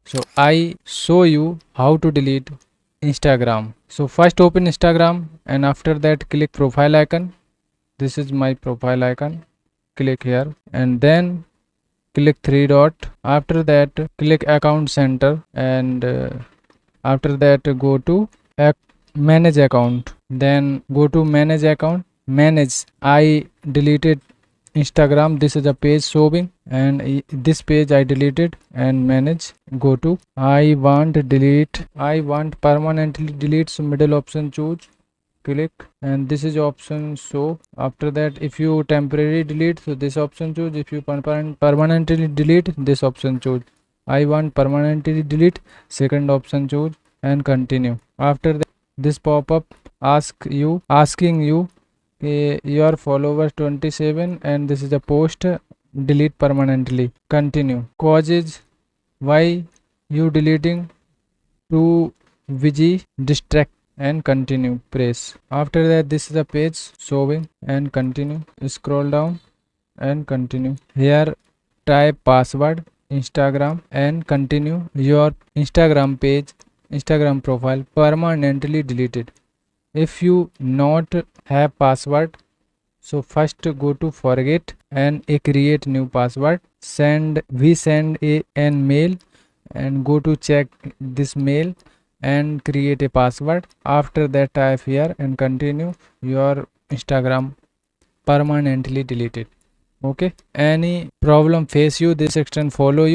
So I show you how to delete Instagram. So first open Instagram and after that click profile icon. This is my profile icon. Click here and then click three dot. After that click account center and after that go to manage account. Then go to manage account. Manage. I deleted Instagram. This is a page showing and this page I deleted and manage. Go to I want delete. I want permanently delete. So middle option choose. Click and this is option show. After that if you temporarily delete, so this option choose. If you permanently delete, this option choose. I want permanently delete, second option choose and continue. After that this pop-up asking you your followers 27 and this is a post, delete permanently, continue. Causes why you deleting, to Vigi distract and continue, press. After that this is a page showing and continue. Scroll down and continue. Here type password Instagram and continue. Your Instagram page, Instagram profile permanently deleted. If you not have password, so first go to forget and create new password. Send an mail and go to check this mail and create a password. After that type here and continue. Your Instagram permanently deleted. Okay, any problem face you, this section follow you.